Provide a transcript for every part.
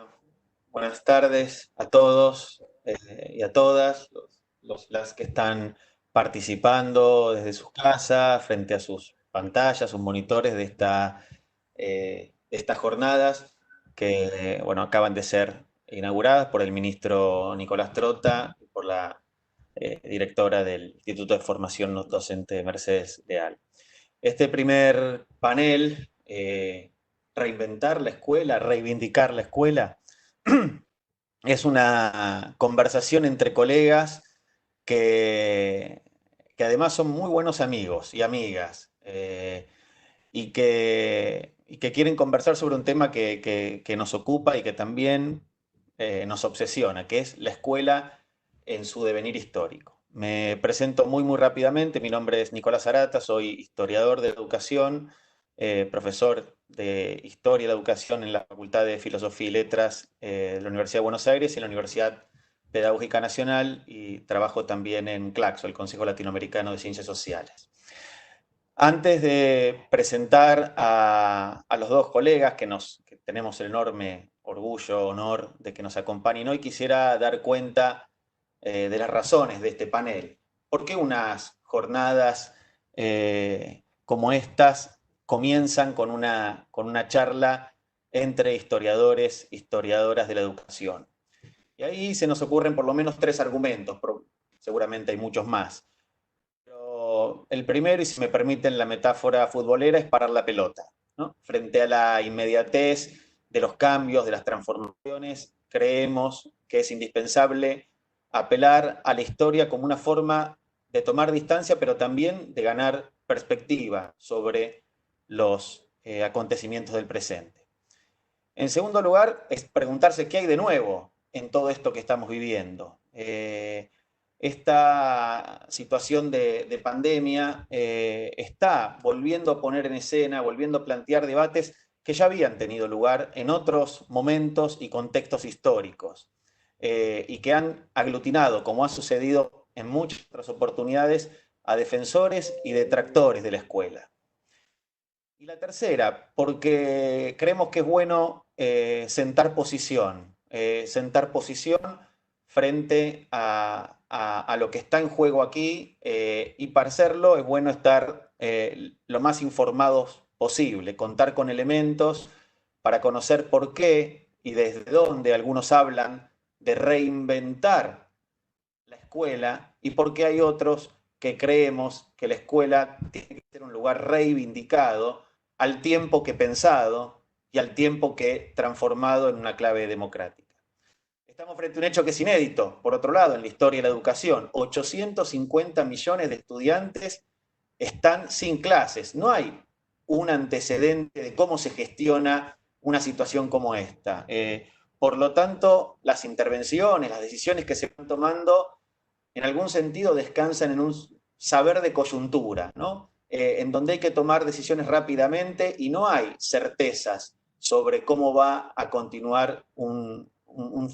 Bueno, buenas tardes a todos y a todas, las que están participando desde sus casas, frente a sus pantallas, sus monitores de estas jornadas que bueno, acaban de ser inauguradas por el ministro Nicolás Trota y por la directora del Instituto de Formación Docente Mercedes Leal. Este primer panel, reinventar la escuela, reivindicar la escuela, es una conversación entre colegas que, que además son muy buenos amigos y amigas y que quieren conversar sobre un tema que nos ocupa y que también nos obsesiona, que es la escuela en su devenir histórico. Me presento muy rápidamente. Mi nombre es Nicolás Arata, soy historiador de educación, profesor de Historia de la Educación en la Facultad de Filosofía y Letras de la Universidad de Buenos Aires y en la Universidad Pedagógica Nacional, y trabajo también en CLACSO, el Consejo Latinoamericano de Ciencias Sociales. Antes de presentar a los dos colegas que tenemos el enorme orgullo, honor de que nos acompañen hoy, quisiera dar cuenta de las razones de este panel. ¿Por qué unas jornadas como estas comienzan con una charla entre historiadores, historiadoras de la educación? Y ahí se nos ocurren por lo menos tres argumentos, pero seguramente hay muchos más. Pero el primero, y si me permiten la metáfora futbolera, es parar la pelota, ¿no? Frente a la inmediatez de los cambios, de las transformaciones, creemos que es indispensable apelar a la historia como una forma de tomar distancia, pero también de ganar perspectiva sobre los acontecimientos del presente. En segundo lugar, es preguntarse qué hay de nuevo en todo esto que estamos viviendo. Esta situación de pandemia está volviendo a poner en escena, volviendo a plantear debates que ya habían tenido lugar en otros momentos y contextos históricos y que han aglutinado, como ha sucedido en muchas otras oportunidades, a defensores y detractores de la escuela. Y la tercera, porque creemos que es bueno sentar posición frente a lo que está en juego aquí, y para hacerlo es bueno estar lo más informados posible, contar con elementos para conocer por qué y desde dónde algunos hablan de reinventar la escuela y por qué hay otros que creemos que la escuela tiene que ser un lugar reivindicado al tiempo que pensado y al tiempo que transformado en una clave democrática. Estamos frente a un hecho que es inédito, por otro lado, en la historia de la educación. 850 millones de estudiantes están sin clases. No hay un antecedente de cómo se gestiona una situación como esta. Por lo tanto, las intervenciones, las decisiones que se van tomando, en algún sentido descansan en un saber de coyuntura, ¿no? En donde hay que tomar decisiones rápidamente y no hay certezas sobre cómo va a continuar un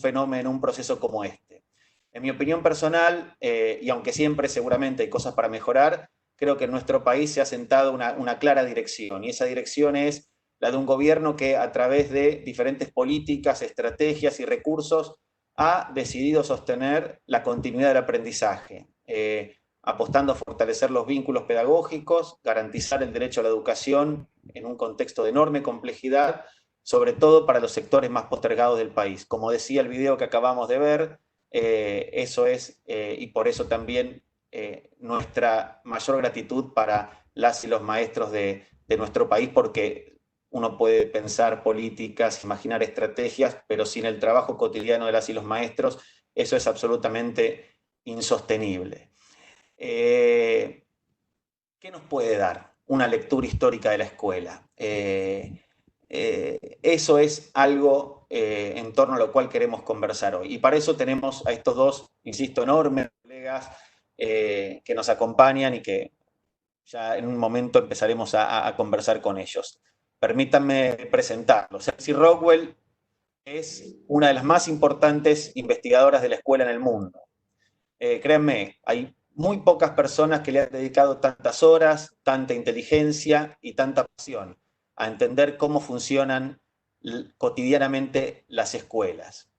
fenómeno, un proceso como este. En mi opinión personal, y aunque siempre seguramente hay cosas para mejorar, creo que en nuestro país se ha sentado una clara dirección, y esa dirección es la de un gobierno que a través de diferentes políticas, estrategias y recursos ha decidido sostener la continuidad del aprendizaje, apostando a fortalecer los vínculos pedagógicos, garantizar el derecho a la educación en un contexto de enorme complejidad, sobre todo para los sectores más postergados del país. Como decía el video que acabamos de ver, eso es, y por eso también nuestra mayor gratitud para las y los maestros de nuestro país, porque uno puede pensar políticas, imaginar estrategias, pero sin el trabajo cotidiano de las y los maestros, eso es absolutamente insostenible. ¿Qué nos puede dar una lectura histórica de la escuela? Eso es algo en torno a lo cual queremos conversar hoy. Y para eso tenemos a estos dos, insisto, enormes colegas que nos acompañan y que ya en un momento empezaremos a conversar con ellos. Permítanme presentarlos. Elsie Rockwell es una de las más importantes investigadoras de la escuela en el mundo. Créanme, hay muy pocas personas que le han dedicado tantas horas, tanta inteligencia y tanta pasión a entender cómo funcionan cotidianamente las escuelas.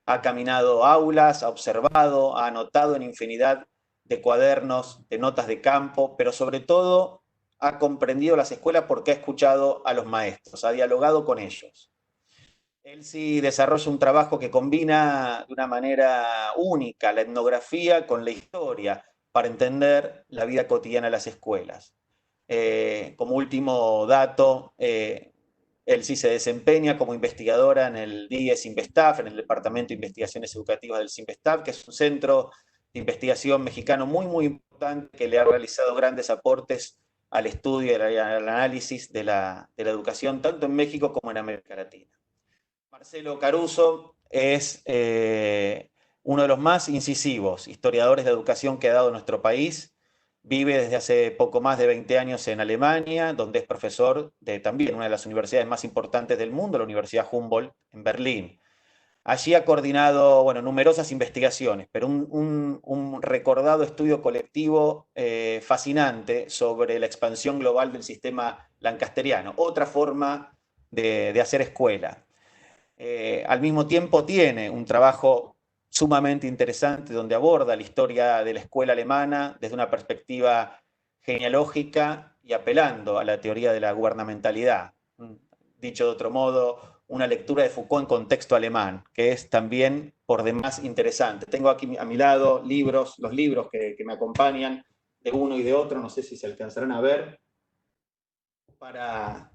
Ha caminado aulas, ha observado, ha anotado en infinidad de cuadernos, de notas de campo, pero sobre todo ha comprendido las escuelas porque ha escuchado a los maestros, ha dialogado con ellos. Él sí desarrolla un trabajo que combina de una manera única la etnografía con la historia para entender la vida cotidiana de las escuelas. Como último dato, él sí se desempeña como investigadora en el DIES Investaf, en el Departamento de Investigaciones Educativas del CIMBESTAF, que es un centro de investigación mexicano muy, muy importante que le ha realizado grandes aportes al estudio y al análisis de la educación, tanto en México como en América Latina. Marcelo Caruso es uno de los más incisivos historiadores de educación que ha dado nuestro país. Vive desde hace poco más de 20 años en Alemania, donde es profesor de también una de las universidades más importantes del mundo, la Universidad Humboldt en Berlín. Allí ha coordinado, bueno, numerosas investigaciones, pero un recordado estudio colectivo fascinante sobre la expansión global del sistema lancasteriano, otra forma de hacer escuela. Al mismo tiempo tiene un trabajo sumamente interesante donde aborda la historia de la escuela alemana desde una perspectiva genealógica y apelando a la teoría de la gubernamentalidad. Dicho de otro modo, una lectura de Foucault en contexto alemán, que es también por demás interesante. Tengo aquí a mi lado los libros que me acompañan de uno y de otro, no sé si se alcanzarán a ver, para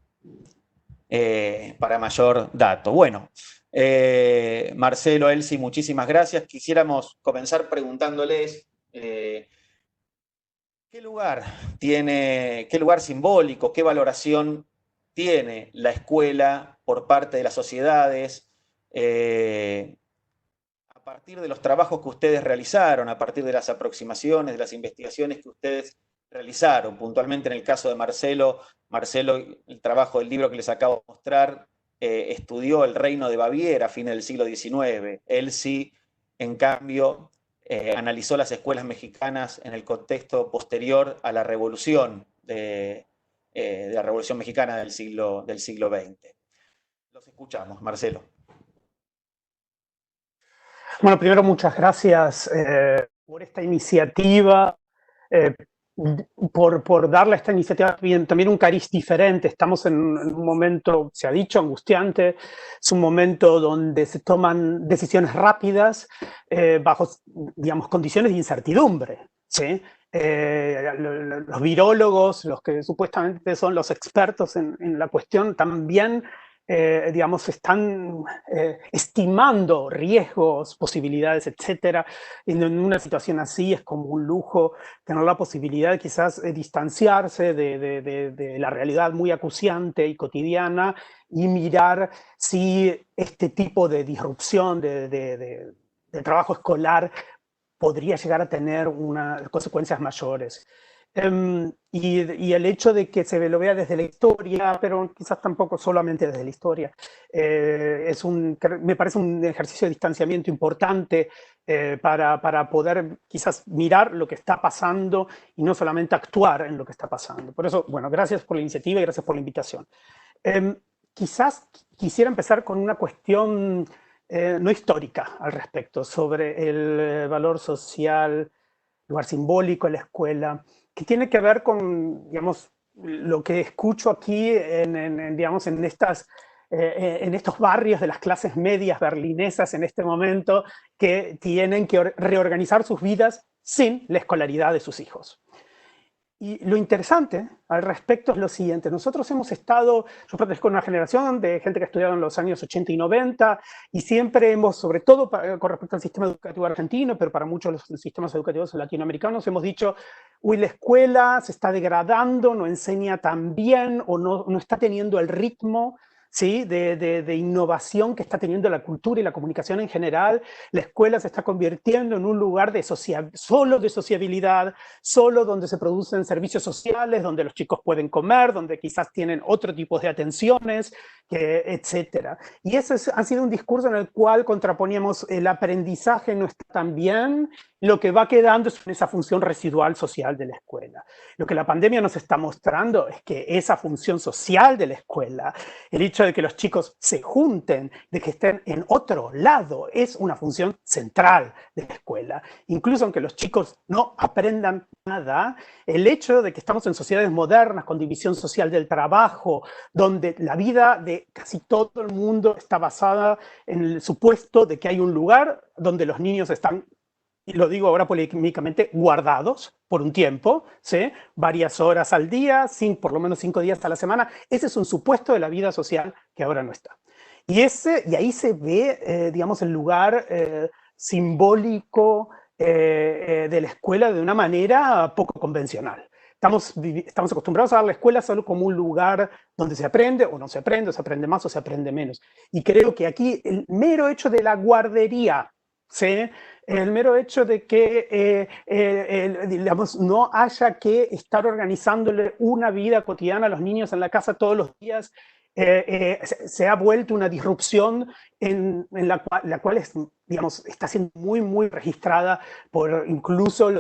mayor dato. Bueno, Marcelo, Elsie, muchísimas gracias. Quisiéramos comenzar preguntándoles qué lugar simbólico, qué valoración tiene la escuela por parte de las sociedades, a partir de los trabajos que ustedes realizaron, a partir de las aproximaciones, de las investigaciones que ustedes realizaron. Puntualmente en el caso de Marcelo, el trabajo del libro que les acabo de mostrar, estudió el reino de Baviera a fines del siglo XIX. Él sí, en cambio, analizó las escuelas mexicanas en el contexto posterior a la revolución de la Revolución Mexicana del siglo XX. Los escuchamos, Marcelo. Bueno, primero muchas gracias por esta iniciativa, por darle a esta iniciativa también un cariz diferente. Estamos en un momento, se ha dicho, angustiante. Es un momento donde se toman decisiones rápidas bajo, digamos, condiciones de incertidumbre, ¿sí? Los virólogos, los que supuestamente son los expertos en la cuestión, también digamos, están estimando riesgos, posibilidades, etc. En una situación así es como un lujo tener la posibilidad de quizás distanciarse de la realidad muy acuciante y cotidiana y mirar si este tipo de disrupción de trabajo escolar podría llegar a tener consecuencias mayores. Y el hecho de que se lo vea desde la historia, pero quizás tampoco solamente desde la historia, me parece un ejercicio de distanciamiento importante para poder quizás mirar lo que está pasando y no solamente actuar en lo que está pasando. Por eso, bueno, gracias por la iniciativa y gracias por la invitación. Quizás quisiera empezar con una cuestión no histórica al respecto, sobre el valor social, lugar simbólico de la escuela, que tiene que ver con, digamos, lo que escucho aquí digamos, en estos barrios de las clases medias berlinesas en este momento, que tienen que reorganizar sus vidas sin la escolaridad de sus hijos. Y lo interesante al respecto es lo siguiente. Nosotros hemos estado, yo pertenezco a una generación de gente que ha estudiado en los años 80 y 90, y siempre hemos, sobre todo con respecto al sistema educativo argentino, pero para muchos de los sistemas educativos latinoamericanos, hemos dicho, uy, la escuela se está degradando, no enseña tan bien, o no está teniendo el ritmo, ¿sí? de innovación que está teniendo la cultura y la comunicación en general. La escuela se está convirtiendo en un lugar solo de sociabilidad, solo donde se producen servicios sociales, donde los chicos pueden comer, donde quizás tienen otro tipo de atenciones, etcétera. Y ese ha sido un discurso en el cual contraponíamos el aprendizaje no está tan bien, lo que va quedando es esa función residual social de la escuela. Lo que la pandemia nos está mostrando es que esa función social de la escuela, el hecho de que los chicos se junten, de que estén en otro lado, es una función central de la escuela. Incluso aunque los chicos no aprendan nada, el hecho de que estamos en sociedades modernas con división social del trabajo, donde la vida de casi todo el mundo está basada en el supuesto de que hay un lugar donde los niños están, y lo digo ahora polémicamente, guardados por un tiempo, ¿sí? Varias horas al día, por lo menos 5 días a la semana. Ese es un supuesto de la vida social que ahora no está. Y ahí se ve, digamos, el lugar simbólico de la escuela de una manera poco convencional. Estamos acostumbrados a ver la escuela solo como un lugar donde se aprende o no se aprende, o se aprende más o se aprende menos. Y creo que aquí el mero hecho de la guardería, ¿sí? El mero hecho de que, digamos, no haya que estar organizándole una vida cotidiana a los niños en la casa todos los días, se ha vuelto una disrupción en la cual es, digamos, está siendo muy, muy registrada por incluso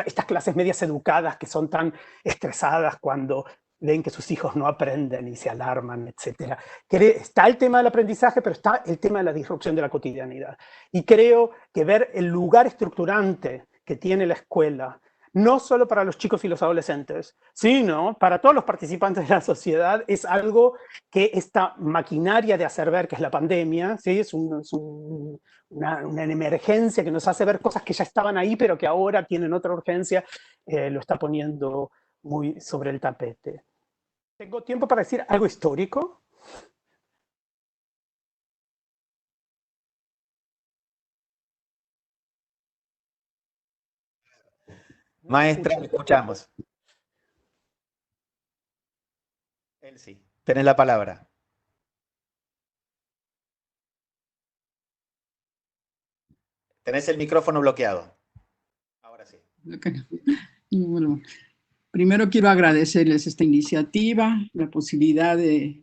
estas clases medias educadas que son tan estresadas cuando ven que sus hijos no aprenden y se alarman, etc. Está el tema del aprendizaje, pero está el tema de la disrupción de la cotidianidad. Y creo que ver el lugar estructurante que tiene la escuela, no solo para los chicos y los adolescentes, sino para todos los participantes de la sociedad, es algo que esta maquinaria de hacer ver, que es la pandemia, ¿sí? Es una emergencia que nos hace ver cosas que ya estaban ahí, pero que ahora tienen otra urgencia, lo está poniendo muy sobre el tapete. ¿Tengo tiempo para decir algo histórico? No me Maestra, le escucho. escuchamos. Él sí. Tenés la palabra. Tenés el micrófono bloqueado. Ahora sí. Bueno, primero quiero agradecerles esta iniciativa, la posibilidad de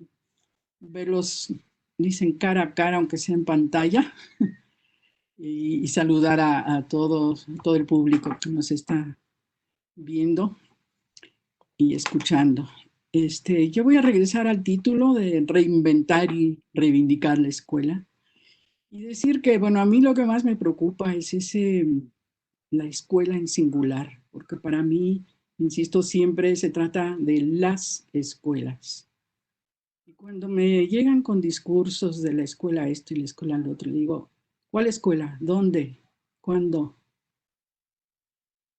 verlos, dicen cara a cara, aunque sea en pantalla, y saludar a todos, todo el público que nos está viendo y escuchando. Yo voy a regresar al título de Reinventar y reivindicar la escuela y decir que, bueno, a mí lo que más me preocupa es la escuela en singular, porque para mí, insisto, siempre se trata de las escuelas. Y cuando me llegan con discursos de la escuela esto y la escuela lo otro, digo, ¿cuál escuela? ¿Dónde? ¿Cuándo?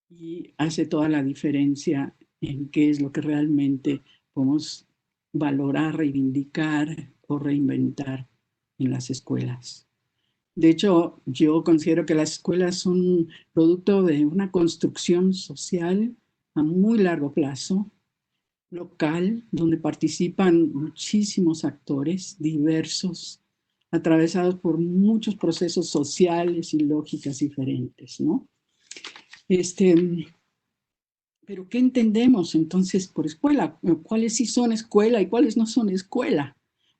Y hace toda la diferencia en qué es lo que realmente podemos valorar, reivindicar o reinventar en las escuelas. De hecho, yo considero que las escuelas son producto de una construcción social a muy largo plazo, local, donde participan muchísimos actores diversos, atravesados por muchos procesos sociales y lógicas diferentes, ¿no? Pero ¿qué entendemos entonces por escuela? ¿Cuáles sí son escuela y cuáles no son escuela?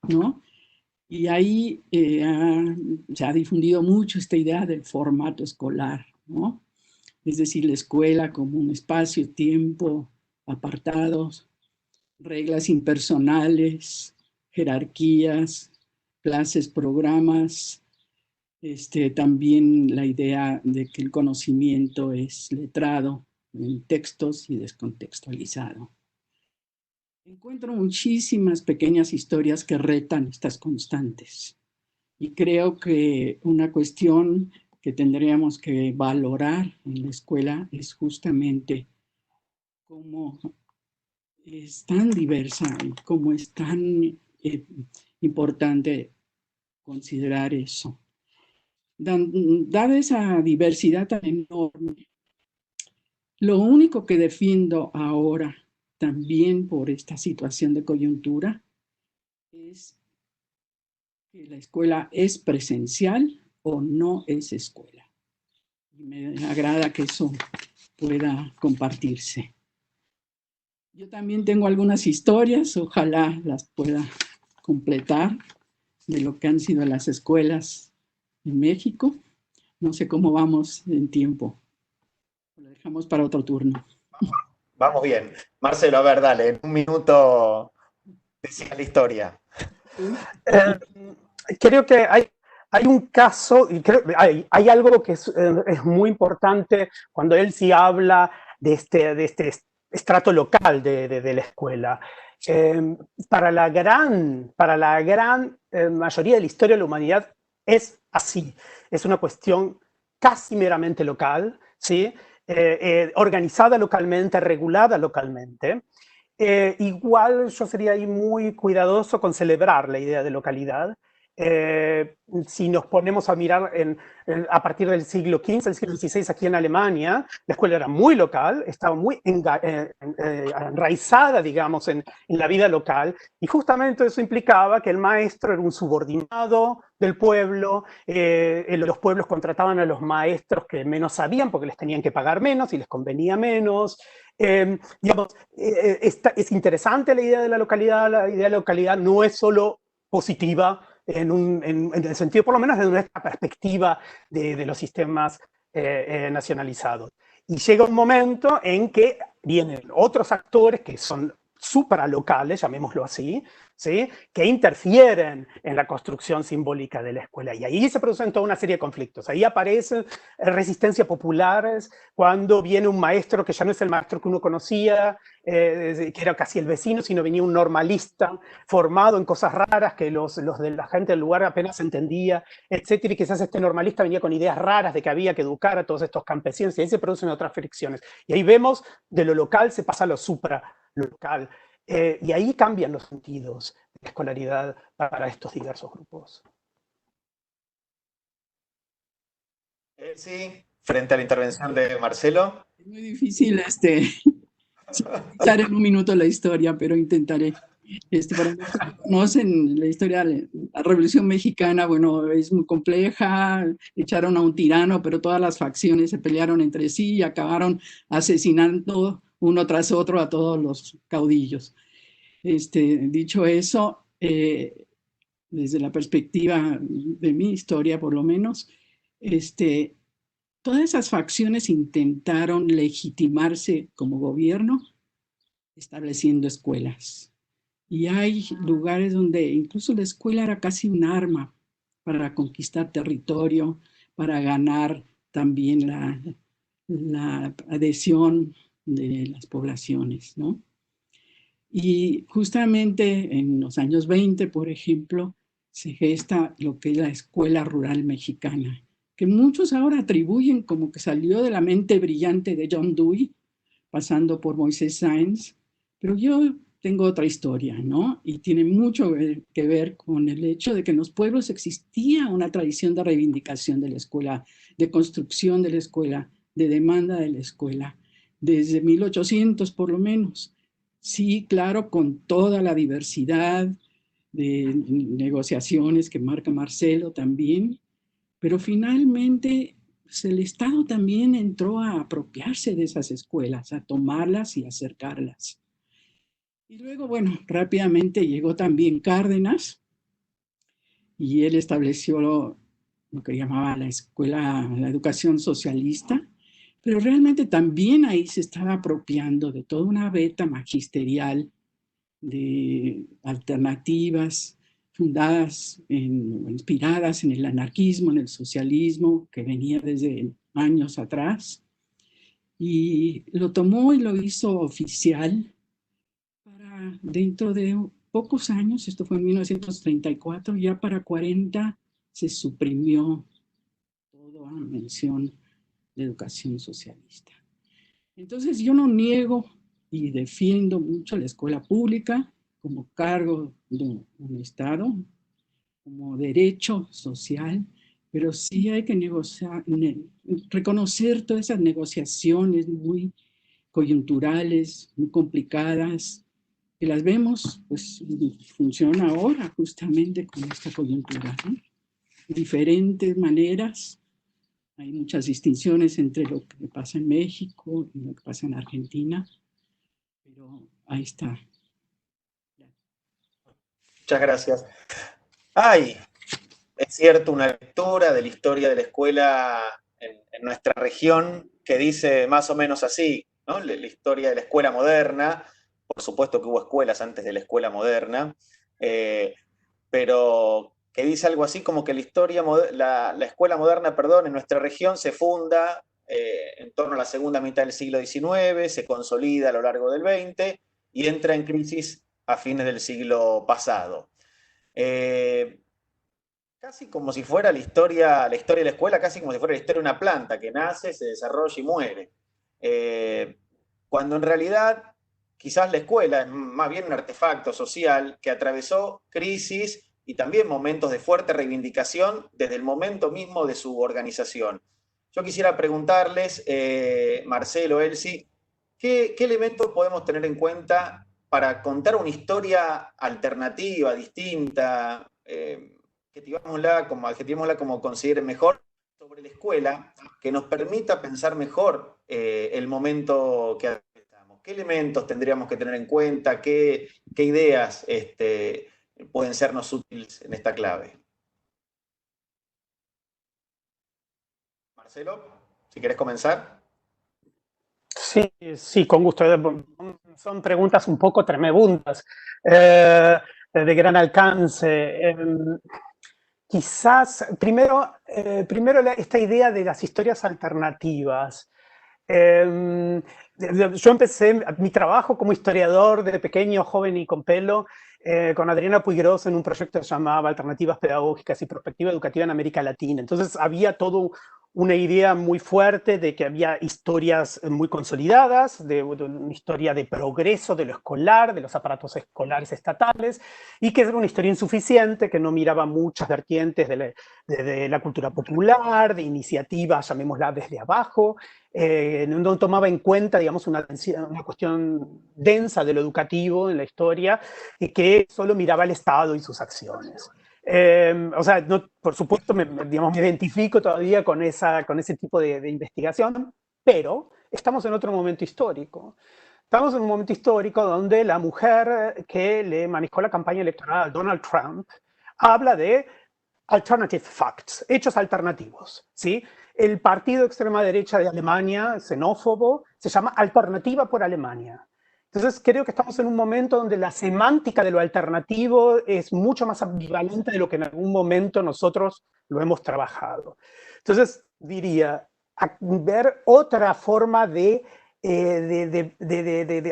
¿No? Y ahí se ha difundido mucho esta idea del formato escolar, ¿no? Es decir, la escuela como un espacio, tiempo, apartados, reglas impersonales, jerarquías, clases, programas, también la idea de que el conocimiento es letrado en textos y descontextualizado. Encuentro muchísimas pequeñas historias que retan estas constantes y creo que una cuestión que tendríamos que valorar en la escuela es justamente cómo es tan diversa y cómo es tan importante considerar eso. Dada esa diversidad tan enorme, lo único que defiendo ahora, también por esta situación de coyuntura, es que la escuela es presencial o no es escuela. Y me agrada que eso pueda compartirse. Yo también tengo algunas historias, ojalá las pueda completar de lo que han sido las escuelas en México. No sé cómo vamos en tiempo. Lo dejamos para otro turno. Vamos bien. Marcelo, a ver, dale, en un minuto decía la historia. Creo que hay un caso, y creo, hay algo que es muy importante cuando él sí habla de este estrato local de la escuela. Para la gran mayoría de la historia de la humanidad es así. Es una cuestión casi meramente local, ¿sí? Organizada localmente, regulada localmente. Igual yo sería ahí muy cuidadoso con celebrar la idea de localidad. Si nos ponemos a mirar a partir del siglo XV, el siglo XVI aquí en Alemania, la escuela era muy local, estaba muy enraizada, digamos, en la vida local, y justamente eso implicaba que el maestro era un subordinado del pueblo, los pueblos contrataban a los maestros que menos sabían porque les tenían que pagar menos y les convenía menos. Digamos, es interesante la idea de la idea de la localidad no es solo positiva en el sentido, por lo menos, de nuestra perspectiva de los sistemas nacionalizados. Y llega un momento en que vienen otros actores que son supralocales, llamémoslo así, ¿sí? Que interfieren en la construcción simbólica de la escuela. Y ahí se producen toda una serie de conflictos. Ahí aparecen resistencias populares cuando viene un maestro que ya no es el maestro que uno conocía, que era casi el vecino, sino venía un normalista formado en cosas raras que los de la gente del lugar apenas entendía, etcétera, y quizás este normalista venía con ideas raras de que había que educar a todos estos campesinos, y ahí se producen otras fricciones. Y ahí vemos, de lo local se pasa a lo supralocal. Y ahí cambian los sentidos de la escolaridad para estos diversos grupos. Sí, frente a la intervención de Marcelo. Es muy difícil sintetizar en un minuto la historia, pero intentaré. Para los que conocen la historia de la Revolución Mexicana, bueno, es muy compleja, echaron a un tirano, pero todas las facciones se pelearon entre sí y acabaron asesinando uno tras otro a todos los caudillos. Dicho eso, desde la perspectiva de mi historia, por lo menos, todas esas facciones intentaron legitimarse como gobierno estableciendo escuelas. Y hay lugares donde incluso la escuela era casi un arma para conquistar territorio, para ganar también la adhesión de las poblaciones, ¿no? Y justamente en los años 20, por ejemplo, se gesta lo que es la Escuela Rural Mexicana, que muchos ahora atribuyen como que salió de la mente brillante de John Dewey, pasando por Moisés Sáenz, pero yo tengo otra historia, ¿no? Y tiene mucho que ver con el hecho de que en los pueblos existía una tradición de reivindicación de la escuela, de construcción de la escuela, de demanda de la escuela, desde 1800 por lo menos. Sí, claro, con toda la diversidad de negociaciones que marca Marcelo también, pero finalmente pues, el Estado también entró a apropiarse de esas escuelas, a tomarlas y acercarlas. Y luego, bueno, rápidamente llegó también Cárdenas y él estableció lo que llamaba la escuela, la educación socialista, pero realmente también ahí se estaba apropiando de toda una beta magisterial de alternativas fundadas, inspiradas en el anarquismo, en el socialismo, que venía desde años atrás, y lo tomó y lo hizo oficial para dentro de pocos años, esto fue en 1934, ya para 40 se suprimió toda mención de educación socialista. Entonces yo no niego y defiendo mucho la escuela pública como cargo de un Estado, como derecho social, pero sí hay que negociar, reconocer todas esas negociaciones muy coyunturales, muy complicadas, que las vemos, pues funciona ahora justamente con esta coyuntura, ¿no? De diferentes maneras. Hay muchas distinciones entre lo que pasa en México y lo que pasa en Argentina, pero ahí está. Muchas gracias. Hay, es cierto, una lectura de la historia de la escuela en nuestra región que dice más o menos así, ¿no? La historia de la escuela moderna, por supuesto que hubo escuelas antes de la escuela moderna, eh, pero que dice algo así como que la escuela moderna, perdón, en nuestra región se funda en torno a la segunda mitad del siglo XIX, se consolida a lo largo del XX y entra en crisis a fines del siglo pasado. Eh, Casi como si fuera la historia de la escuela, casi como si fuera la historia de una planta que nace, se desarrolla y muere. Eh, Cuando en realidad quizás la escuela es más bien un artefacto social que atravesó crisis y también momentos de fuerte reivindicación desde el momento mismo de su organización. Yo quisiera preguntarles, Marcelo, Elsie, ¿qué elementos podemos tener en cuenta para contar una historia alternativa, distinta? Adjetivémosla como considere mejor, sobre la escuela, que nos permita pensar mejor el momento que atravesamos. ¿Qué elementos tendríamos que tener en cuenta? ¿Qué ideas pueden sernos útiles en esta clave? Marcelo, si querés comenzar. Sí, sí, con gusto. Son preguntas un poco tremebundas, de gran alcance. Quizás, primero esta idea de las historias alternativas. Yo empecé mi trabajo como historiador de pequeño, joven y con pelo, con Adriana Puiggrós en un proyecto que se llamaba Alternativas Pedagógicas y Perspectiva Educativa en América Latina. Entonces había todo una idea muy fuerte de que había historias muy consolidadas, de una historia de progreso de lo escolar, de los aparatos escolares estatales, y que era una historia insuficiente, que no miraba muchas vertientes de la cultura popular, de iniciativas, llamémosla desde abajo, no tomaba en cuenta, digamos, una cuestión densa de lo educativo en la historia y que solo miraba el Estado y sus acciones. O sea, no, por supuesto, digamos, me identifico todavía con ese tipo de investigación, pero estamos en otro momento histórico. Estamos en un momento histórico donde la mujer que le manejó la campaña electoral a Donald Trump habla de alternative facts, hechos alternativos, ¿sí? El partido de extrema derecha de Alemania, xenófobo, se llama Alternativa por Alemania. Entonces creo que estamos en un momento donde la semántica de lo alternativo es mucho más ambivalente de lo que en algún momento nosotros lo hemos trabajado. Entonces diría, ver otra forma de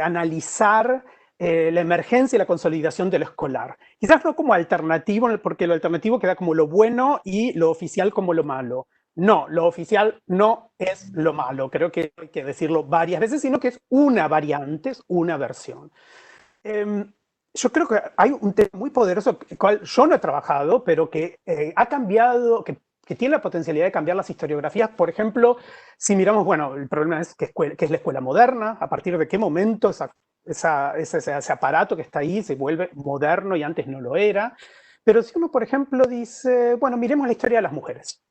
analizar la emergencia y la consolidación de lo escolar. Quizás no como alternativo, porque lo alternativo queda como lo bueno y lo oficial como lo malo. No, lo oficial no es lo malo, creo que hay que decirlo varias veces, sino que es una variante, es una versión. Yo creo que hay un tema muy poderoso, el cual yo no he trabajado, pero que ha cambiado, que tiene la potencialidad de cambiar las historiografías. Por ejemplo, si miramos, bueno, el problema es que es la escuela moderna, a partir de qué momento ese aparato que está ahí se vuelve moderno y antes no lo era. Pero si uno, por ejemplo, dice, bueno, miremos la historia de las mujeres,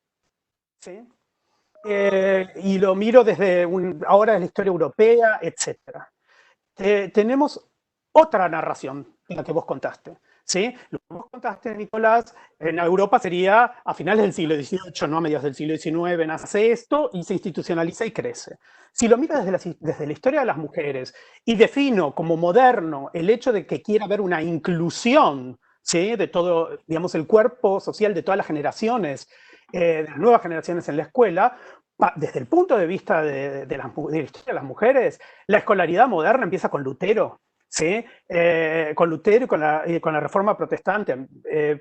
¿sí? Y lo miro desde ahora es la historia europea, etc. Tenemos otra narración de la que vos contaste, ¿sí? Lo que vos contaste, Nicolás, en Europa sería a finales del siglo XVIII, no a mediados del siglo XIX, nace esto y se institucionaliza y crece. Si lo miro desde la historia de las mujeres y defino como moderno el hecho de que quiera haber una inclusión, ¿sí? De todo, digamos, el cuerpo social de todas las generaciones, de las nuevas generaciones en la escuela, desde el punto de vista de la historia de las mujeres, la escolaridad moderna empieza con Lutero, ¿sí? Con Lutero y con la Reforma Protestante,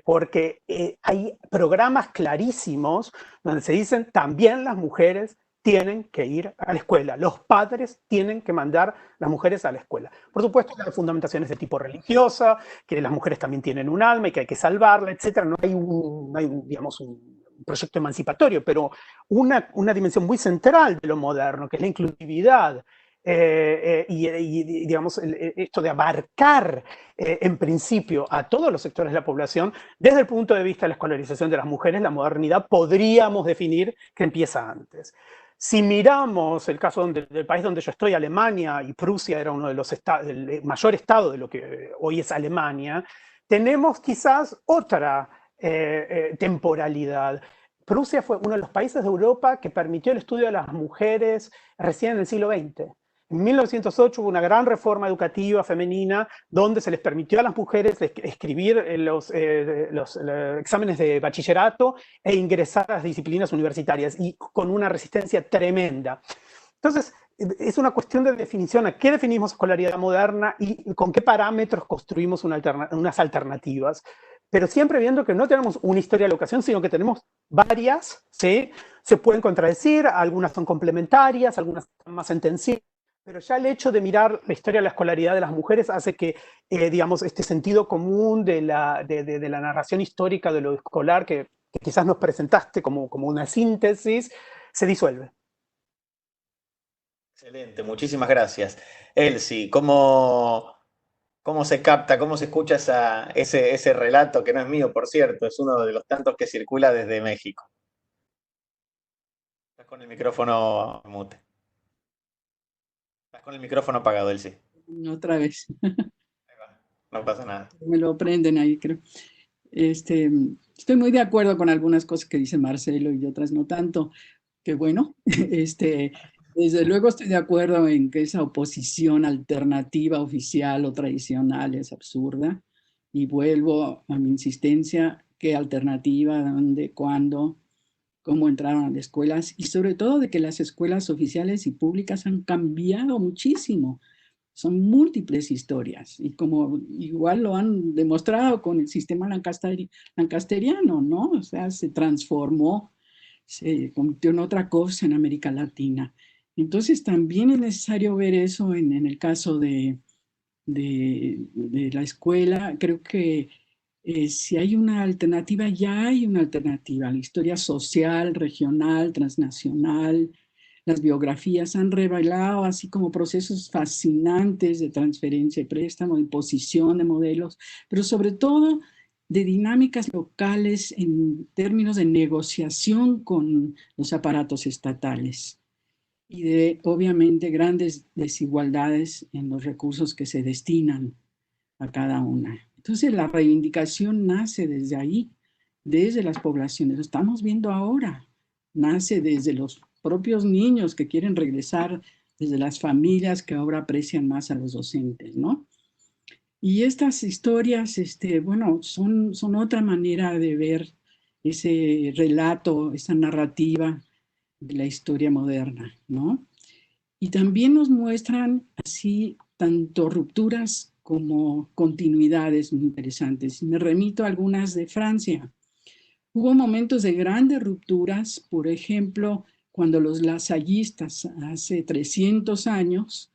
porque hay programas clarísimos donde se dicen también las mujeres tienen que ir a la escuela, los padres tienen que mandar las mujeres a la escuela. Por supuesto, hay fundamentaciones de tipo religiosa, que las mujeres también tienen un alma y que hay que salvarla, etc. No hay digamos, un proyecto emancipatorio, pero una dimensión muy central de lo moderno, que es la inclusividad, y digamos, esto de abarcar en principio a todos los sectores de la población, desde el punto de vista de la escolarización de las mujeres, la modernidad podríamos definir que empieza antes. Si miramos el caso del país donde yo estoy, Alemania, y Prusia era uno de los el mayor estado de lo que hoy es Alemania, tenemos quizás otra temporalidad. Prusia fue uno de los países de Europa que permitió el estudio de las mujeres recién en el siglo XX. En 1908 hubo una gran reforma educativa femenina donde se les permitió a las mujeres escribir los exámenes de bachillerato e ingresar a las disciplinas universitarias, y con una resistencia tremenda. Entonces, es una cuestión de definición. ¿A qué definimos escolaridad moderna y con qué parámetros construimos unas alternativas? Pero siempre viendo que no tenemos una historia de la educación, sino que tenemos varias, ¿sí? Se pueden contradecir, algunas son complementarias, algunas están más en tensión, pero ya el hecho de mirar la historia de la escolaridad de las mujeres hace que, digamos, este sentido común de la narración histórica de lo escolar que quizás nos presentaste como una síntesis, se disuelve. Excelente, muchísimas gracias. Elsie, ¿cómo se capta, cómo se escucha ese relato, que no es mío, por cierto, es uno de los tantos que circula desde México? Estás con el micrófono mute. Estás con el micrófono apagado, Elsie. Otra vez. Ahí va, no pasa nada. Me lo prenden ahí, creo. Estoy muy de acuerdo con algunas cosas que dice Marcelo y otras no tanto. Que bueno, desde luego estoy de acuerdo en que esa oposición alternativa, oficial o tradicional es absurda. Y vuelvo a mi insistencia: qué alternativa, dónde, cuándo, cómo entraron a las escuelas, y sobre todo de que las escuelas oficiales y públicas han cambiado muchísimo. Son múltiples historias, y como igual lo han demostrado con el sistema lancasteriano, ¿no? O sea, se transformó, se convirtió en otra cosa en América Latina. Entonces también es necesario ver eso en el caso de la escuela. Creo que si hay una alternativa, ya hay una alternativa. La historia social, regional, transnacional, las biografías han revelado así como procesos fascinantes de transferencia y préstamo, de imposición de modelos, pero sobre todo de dinámicas locales en términos de negociación con los aparatos estatales y de, obviamente, grandes desigualdades en los recursos que se destinan a cada una. Entonces, la reivindicación nace desde ahí, desde las poblaciones. Lo estamos viendo ahora. Nace desde los propios niños que quieren regresar, desde las familias que ahora aprecian más a los docentes, ¿no? Y estas historias, bueno, son otra manera de ver ese relato, esa narrativa de la historia moderna, ¿no? Y también nos muestran así tanto rupturas como continuidades muy interesantes. Me remito a algunas de Francia. Hubo momentos de grandes rupturas, por ejemplo, cuando los lasallistas hace 300 años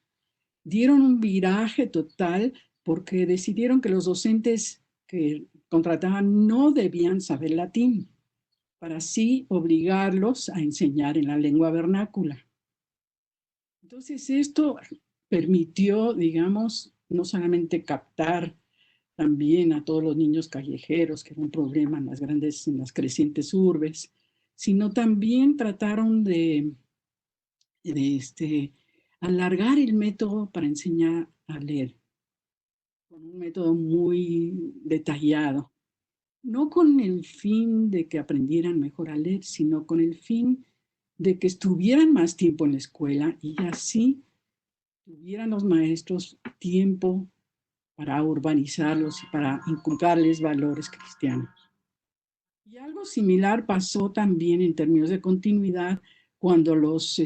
dieron un viraje total porque decidieron que los docentes que contrataban no debían saber latín, para así obligarlos a enseñar en la lengua vernácula. Entonces esto permitió, digamos, no solamente captar también a todos los niños callejeros, que era un problema en las crecientes urbes, sino también trataron de alargar el método para enseñar a leer, con un método muy detallado, no con el fin de que aprendieran mejor a leer, sino con el fin de que estuvieran más tiempo en la escuela y así tuvieran los maestros tiempo para urbanizarlos y para inculcarles valores cristianos. Y algo similar pasó también en términos de continuidad cuando los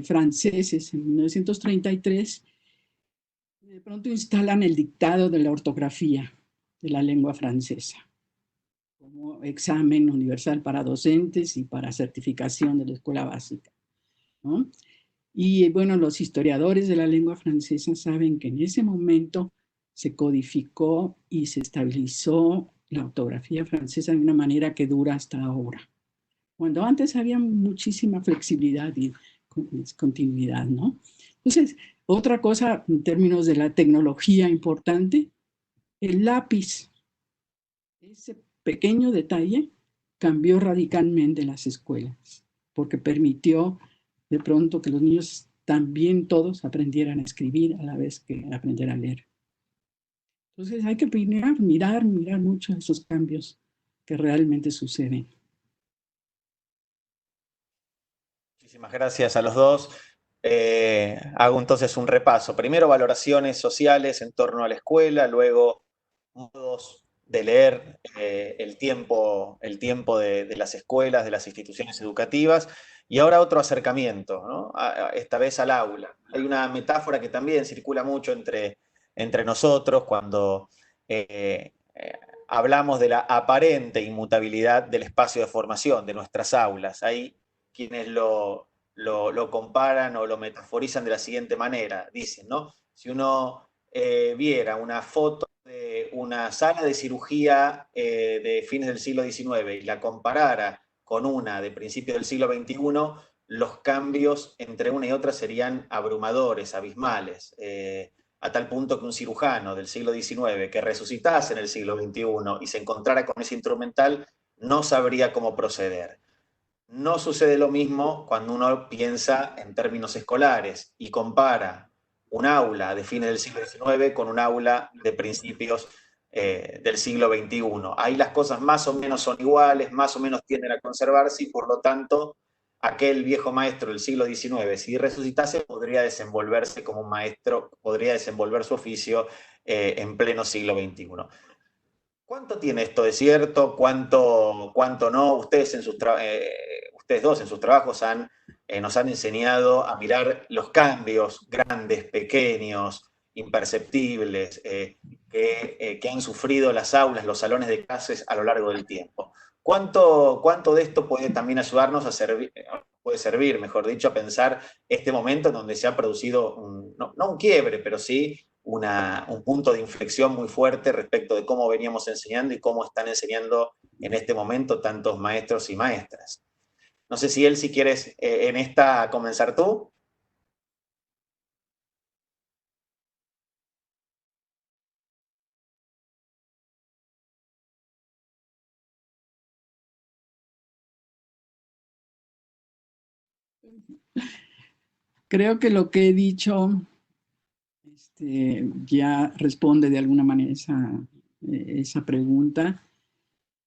franceses en 1933 de pronto instalan el dictado de la ortografía de la lengua francesa como examen universal para docentes y para certificación de la escuela básica, ¿no? Y bueno, los historiadores de la lengua francesa saben que en ese momento se codificó y se estabilizó la ortografía francesa de una manera que dura hasta ahora, cuando antes había muchísima flexibilidad y continuidad, ¿no? Entonces, otra cosa en términos de la tecnología importante, el lápiz. Ese pequeño detalle cambió radicalmente las escuelas, porque permitió de pronto que los niños también todos aprendieran a escribir a la vez que aprender a leer. Entonces hay que mirar mucho esos cambios que realmente suceden. Muchísimas gracias a los dos. Hago entonces un repaso. Primero, valoraciones sociales en torno a la escuela, luego modos de leer el tiempo de las escuelas, de las instituciones educativas, y ahora otro acercamiento, ¿no? Esta vez al aula. Hay una metáfora que también circula mucho entre nosotros cuando hablamos de la aparente inmutabilidad del espacio de formación, de nuestras aulas. Hay quienes lo comparan o lo metaforizan de la siguiente manera. Dicen, ¿no? Si uno viera una foto de una sala de cirugía de fines del siglo XIX y la comparara con una de principios del siglo XXI, los cambios entre una y otra serían abrumadores, abismales. A tal punto que un cirujano del siglo XIX que resucitase en el siglo XXI y se encontrara con ese instrumental no sabría cómo proceder. No sucede lo mismo cuando uno piensa en términos escolares y compara un aula de fines del siglo XIX con un aula de principios del siglo XXI. Ahí las cosas más o menos son iguales, más o menos tienden a conservarse y por lo tanto aquel viejo maestro del siglo XIX, si resucitase, podría desenvolverse como un maestro, podría desenvolver su oficio en pleno siglo XXI. ¿Cuánto tiene esto de cierto? ¿Cuánto no? Ustedes dos en sus trabajos nos han enseñado a mirar los cambios grandes, pequeños, imperceptibles, que han sufrido las aulas, los salones de clases a lo largo del tiempo. ¿Cuánto de esto puede también ayudarnos puede servir, mejor dicho, a pensar este momento en donde se ha producido, no un quiebre, pero sí un punto de inflexión muy fuerte respecto de cómo veníamos enseñando y cómo están enseñando en este momento tantos maestros y maestras? No sé si quieres en esta comenzar tú. Creo que lo que he dicho ya responde de alguna manera esa pregunta.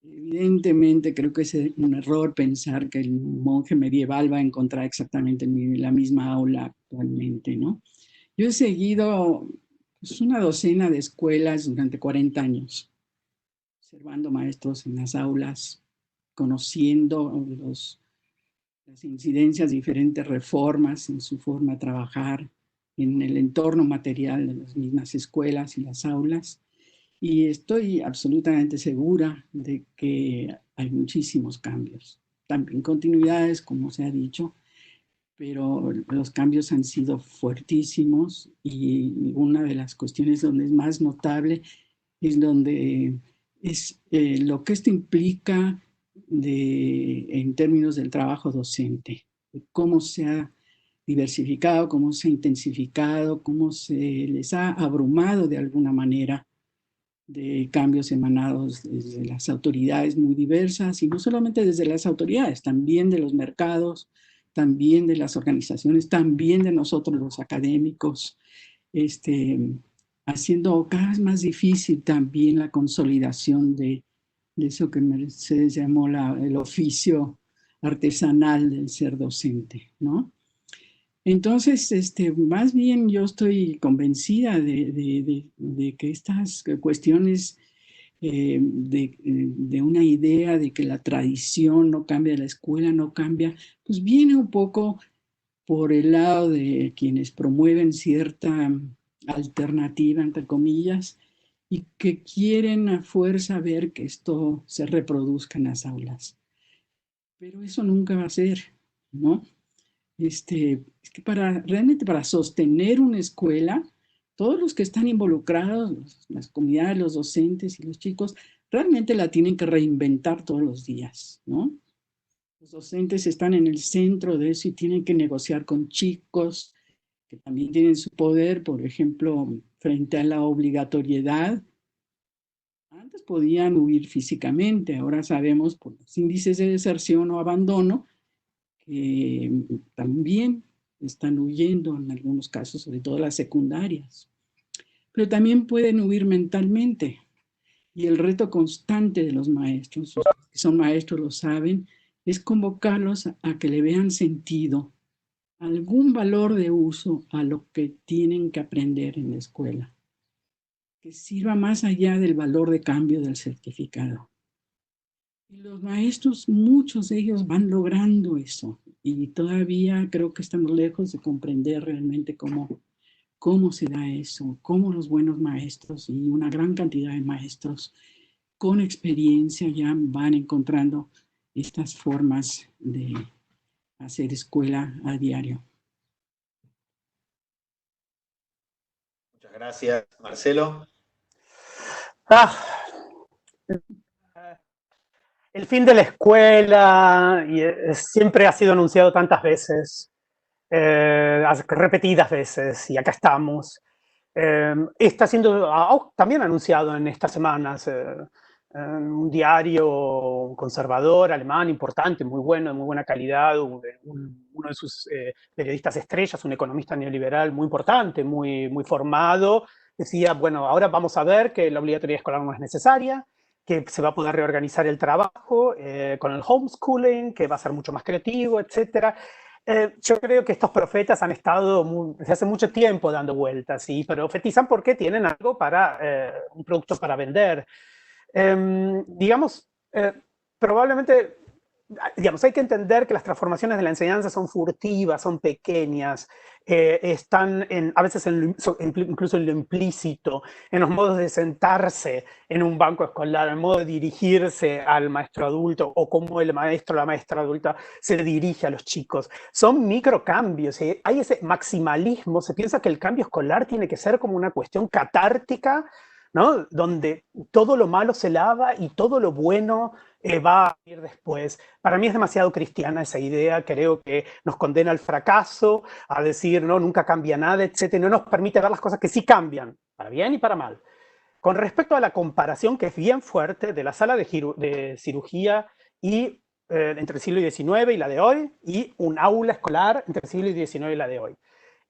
Evidentemente, creo que es un error pensar que el monje medieval va a encontrar exactamente la misma aula actualmente, ¿no? Yo he seguido pues, una docena de escuelas durante 40 años, observando maestros en las aulas, conociendo las incidencias, diferentes reformas en su forma de trabajar, en el entorno material de las mismas escuelas y las aulas. Y estoy absolutamente segura de que hay muchísimos cambios, también continuidades, como se ha dicho, pero los cambios han sido fuertísimos y una de las cuestiones donde es más notable es donde es lo que esto implica en términos del trabajo docente, cómo se ha diversificado, cómo se ha intensificado, cómo se les ha abrumado de alguna manera de cambios emanados desde las autoridades muy diversas, y no solamente desde las autoridades, también de los mercados, también de las organizaciones, también de nosotros los académicos, haciendo cada vez más difícil también la consolidación de eso que Mercedes llamó el oficio artesanal del ser docente, ¿no? Entonces, más bien yo estoy convencida de que estas cuestiones de una idea de que la tradición no cambia, la escuela no cambia, pues viene un poco por el lado de quienes promueven cierta alternativa, entre comillas, y que quieren a fuerza ver que esto se reproduzca en las aulas. Pero eso nunca va a ser, ¿no? Es que realmente para sostener una escuela, todos los que están involucrados, las comunidades, los docentes y los chicos, realmente la tienen que reinventar todos los días, ¿no? Los docentes están en el centro de eso y tienen que negociar con chicos que también tienen su poder, por ejemplo, frente a la obligatoriedad. Antes podían huir físicamente, ahora sabemos por los índices de deserción o abandono que también están huyendo en algunos casos, sobre todo las secundarias. pero también pueden huir mentalmente. Y el reto constante de los maestros, los que son maestros lo saben, es convocarlos a que le vean sentido, algún valor de uso a lo que tienen que aprender en la escuela, que sirva más allá del valor de cambio del certificado. Y los maestros, muchos de ellos van logrando eso, y todavía creo que estamos lejos de comprender realmente cómo se da eso, cómo los buenos maestros y una gran cantidad de maestros con experiencia ya van encontrando estas formas de hacer escuela a diario. Muchas gracias, Marcelo. El fin de la escuela siempre ha sido anunciado tantas veces, repetidas veces, y acá estamos. Está siendo también anunciado en estas semanas un diario conservador alemán importante, muy bueno, de muy buena calidad, uno de sus periodistas estrellas, un economista neoliberal muy importante, muy formado, decía, bueno, ahora vamos a ver que la obligatoriedad escolar no es necesaria, que se va a poder reorganizar el trabajo con el homeschooling, que va a ser mucho más creativo, etcétera. Yo creo que estos profetas han estado desde hace mucho tiempo dando vueltas y profetizan porque tienen algo un producto para vender. Digamos, probablemente, digamos, hay que entender que las transformaciones de la enseñanza son furtivas, son pequeñas, están a veces incluso en lo implícito, en los modos de sentarse en un banco escolar, en el modo de dirigirse al maestro adulto o cómo el maestro o la maestra adulta se dirige a los chicos. Son microcambios, hay ese maximalismo, se piensa que el cambio escolar tiene que ser como una cuestión catártica, ¿no? Donde todo lo malo se lava y todo lo bueno va a ir después. Para mí es demasiado cristiana esa idea, creo que nos condena al fracaso, a decir, no, nunca cambia nada, etc. No nos permite ver las cosas que sí cambian, para bien y para mal. Con respecto a la comparación, que es bien fuerte, de la sala de cirugía y, entre el siglo XIX y la de hoy, y un aula escolar entre el siglo XIX y la de hoy.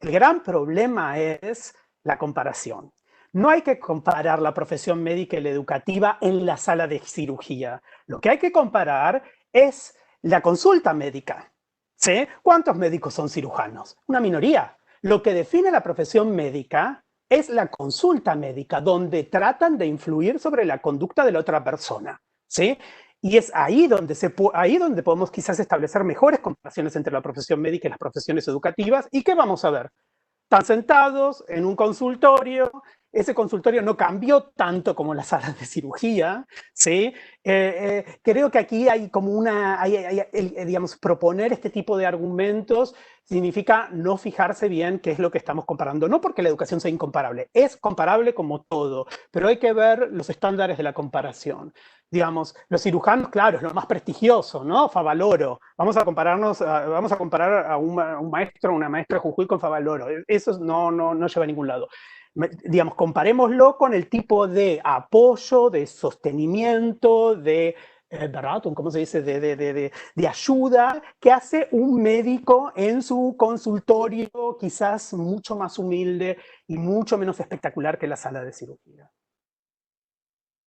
El gran problema es la comparación. No hay que comparar la profesión médica y la educativa en la sala de cirugía. Lo que hay que comparar es la consulta médica. ¿Sí? ¿Cuántos médicos son cirujanos? Una minoría. Lo que define la profesión médica es la consulta médica, donde tratan de influir sobre la conducta de la otra persona. ¿Sí? Y es ahí donde podemos quizás establecer mejores comparaciones entre la profesión médica y las profesiones educativas. ¿Y qué vamos a ver? Están sentados en un consultorio, ese consultorio no cambió tanto como las salas de cirugía, ¿sí? Creo que aquí hay como digamos, proponer este tipo de argumentos significa no fijarse bien qué es lo que estamos comparando. No porque la educación sea incomparable, es comparable como todo, pero hay que ver los estándares de la comparación. Digamos, los cirujanos, claro, es lo más prestigioso, ¿no? Favaloro. Vamos a comparar a un maestro o una maestra de Jujuy con Favaloro. Eso no lleva a ningún lado. Digamos, comparémoslo con el tipo de apoyo, de sostenimiento, de ¿cómo se dice? De ayuda que hace un médico en su consultorio, quizás mucho más humilde y mucho menos espectacular que la sala de cirugía.